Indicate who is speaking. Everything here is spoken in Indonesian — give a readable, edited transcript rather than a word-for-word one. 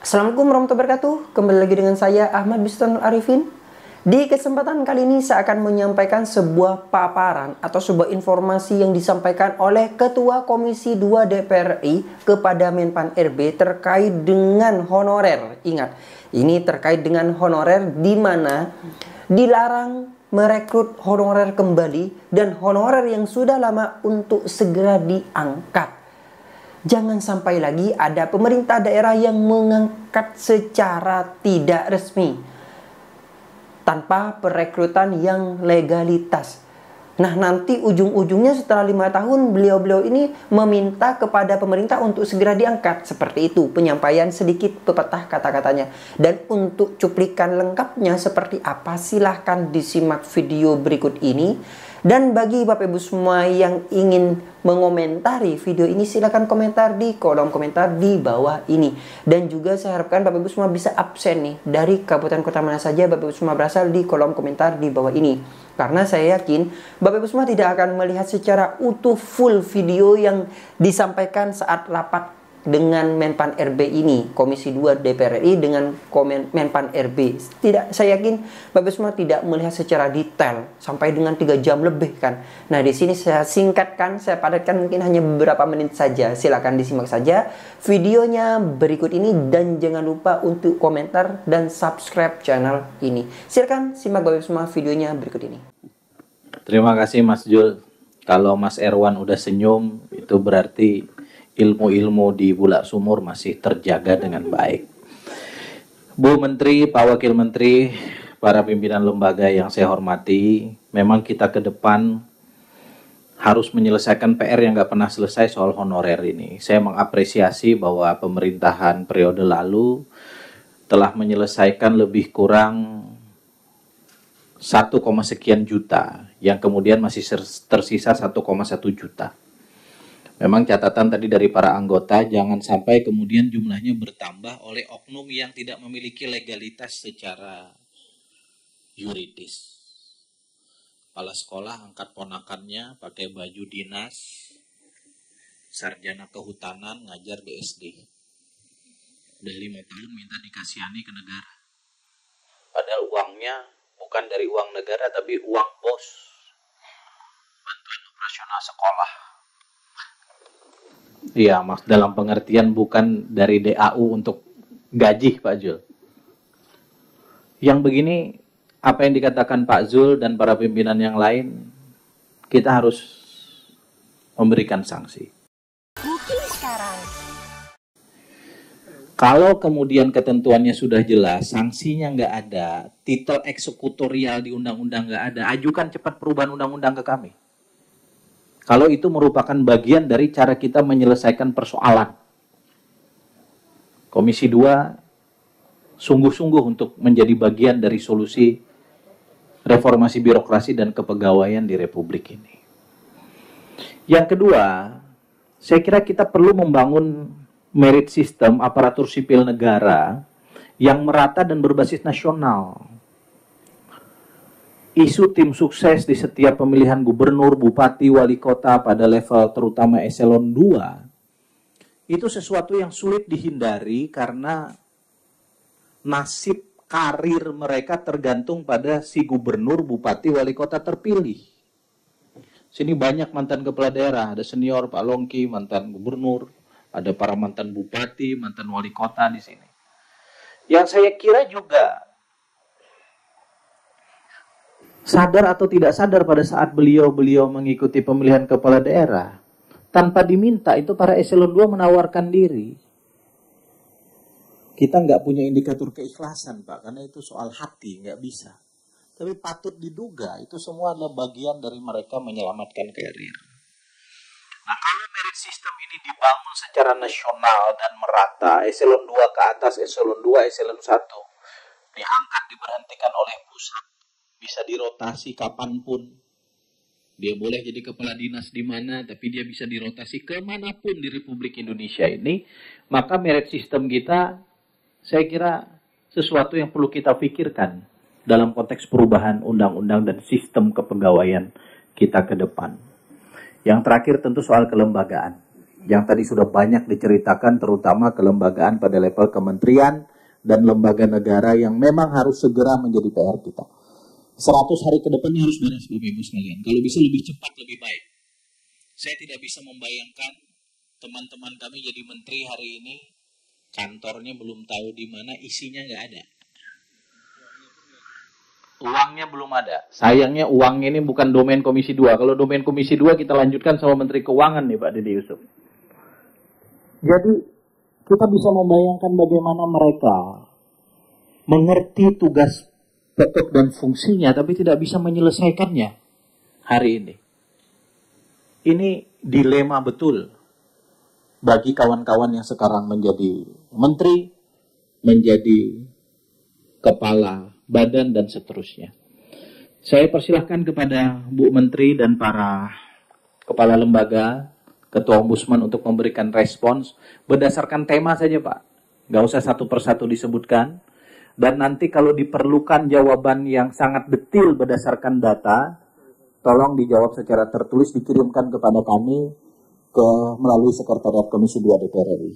Speaker 1: Assalamualaikum warahmatullahi wabarakatuh. Kembali lagi dengan saya Ahmad Bistanul Arifin. Di kesempatan kali ini saya akan menyampaikan sebuah paparan atau sebuah informasi yang disampaikan oleh Ketua Komisi 2 DPR RI kepada Menpan RB terkait dengan honorer. Ingat, ini terkait dengan honorer di mana dilarang merekrut honorer kembali dan honorer yang sudah lama untuk segera diangkat. Jangan sampai lagi ada pemerintah daerah yang mengangkat secara tidak resmi tanpa perekrutan yang legalitas. Nah, nanti ujung-ujungnya setelah 5 tahun beliau-beliau ini meminta kepada pemerintah untuk segera diangkat. Seperti itu penyampaian sedikit pepatah kata-katanya. Dan untuk cuplikan lengkapnya seperti apa, silahkan disimak video berikut ini. Dan bagi Bapak Ibu semua yang ingin mengomentari video ini, silahkan komentar di kolom komentar di bawah ini. Dan juga saya harapkan Bapak Ibu semua bisa absen nih dari kabupaten kota mana saja Bapak Ibu semua berasal di kolom komentar di bawah ini. Karena saya yakin Bapak Ibu semua tidak akan melihat secara utuh full video yang disampaikan saat rapat dengan Menpan RB ini, Komisi 2 DPR RI dengan Menpan RB. Tidak, saya yakin Bapak semua tidak melihat secara detail sampai dengan 3 jam lebih kan. Nah, di sini saya singkatkan, saya padatkan mungkin hanya beberapa menit saja. Silakan disimak saja videonya berikut ini dan jangan lupa untuk komentar dan subscribe channel ini. Silakan simak Bapak semua videonya berikut ini.
Speaker 2: Terima kasih Mas Jul. Kalau Mas Erwan udah senyum, itu berarti ilmu-ilmu di Bulak Sumur masih terjaga dengan baik. Bu Menteri, Pak Wakil Menteri, para pimpinan lembaga yang saya hormati, memang kita ke depan harus menyelesaikan PR yang nggak pernah selesai soal honorer ini. Saya mengapresiasi bahwa pemerintahan periode lalu telah menyelesaikan lebih kurang 1, sekian juta, yang kemudian masih tersisa 1,1 juta. Memang catatan tadi dari para anggota, jangan sampai kemudian jumlahnya bertambah oleh oknum yang tidak memiliki legalitas secara yuridis. Kepala sekolah angkat ponakannya pakai baju dinas, sarjana kehutanan, ngajar di SD. Udah 5 tahun minta dikasihani ke negara. Padahal uangnya bukan dari uang negara, tapi uang bos. Bantuan operasional sekolah. Iya, Mas, dalam pengertian bukan dari DAU untuk gaji, Pak Zul. Yang begini, apa yang dikatakan Pak Zul dan para pimpinan yang lain, kita harus memberikan sanksi.
Speaker 3: Mungkin sekarang.
Speaker 2: Kalau kemudian ketentuannya sudah jelas, sanksinya nggak ada, titel eksekutorial di undang-undang nggak ada, ajukan cepat perubahan undang-undang ke kami. Kalau itu merupakan bagian dari cara kita menyelesaikan persoalan. Komisi 2 sungguh-sungguh untuk menjadi bagian dari solusi reformasi birokrasi dan kepegawaian di Republik ini. Yang kedua, saya kira kita perlu membangun merit system aparatur sipil negara yang merata dan berbasis nasional. Isu tim sukses di setiap pemilihan gubernur, bupati, wali kota pada level terutama eselon 2 itu sesuatu yang sulit dihindari karena nasib karir mereka tergantung pada si gubernur, bupati, wali kota terpilih. Sini banyak mantan kepala daerah, ada senior Pak Longki, mantan gubernur, ada para mantan bupati, mantan wali kota di sini. Yang saya kira juga sadar atau tidak sadar pada saat beliau mengikuti pemilihan kepala daerah, tanpa diminta itu para eselon 2 menawarkan diri. Kita nggak punya indikator keikhlasan, Pak, karena itu soal hati, nggak bisa. Tapi patut diduga itu semua adalah bagian dari mereka menyelamatkan karir. Nah, kalau merit system ini dibangun secara nasional dan merata, eselon 2 ke atas, eselon 2, eselon 1, diangkat, diberhentikan oleh pusat, bisa dirotasi kapanpun. Dia boleh jadi kepala dinas di mana, tapi dia bisa dirotasi kemanapun di Republik Indonesia ini. Maka merit system kita, saya kira sesuatu yang perlu kita pikirkan dalam konteks perubahan undang-undang dan sistem kepegawaian kita ke depan. Yang terakhir tentu soal kelembagaan. Yang tadi sudah banyak diceritakan, terutama kelembagaan pada level kementerian dan lembaga negara yang memang harus segera menjadi PR kita. 100 hari ke depan harus beres, Bapak Ibu sekalian. Kalau bisa lebih cepat, lebih baik. Saya tidak bisa membayangkan teman-teman kami jadi menteri hari ini, kantornya belum tahu di mana, isinya nggak ada. Uangnya belum ada. Sayangnya uangnya ini bukan domain Komisi 2. Kalau domain Komisi 2 kita lanjutkan sama Menteri Keuangan nih Pak Dede Yusuf. Jadi kita bisa membayangkan bagaimana mereka mengerti tugas pokok dan fungsinya tapi tidak bisa menyelesaikannya hari ini. Ini dilema betul bagi kawan-kawan yang sekarang menjadi menteri, menjadi kepala badan dan seterusnya. Saya persilahkan kepada Bu Menteri dan para kepala lembaga, Ketua Ombudsman untuk memberikan respons berdasarkan tema saja Pak. Nggak usah satu persatu disebutkan. Dan nanti kalau diperlukan jawaban yang sangat detail berdasarkan data, tolong dijawab secara tertulis, dikirimkan kepada kami melalui Sekretariat Komisi 2 DPR RI.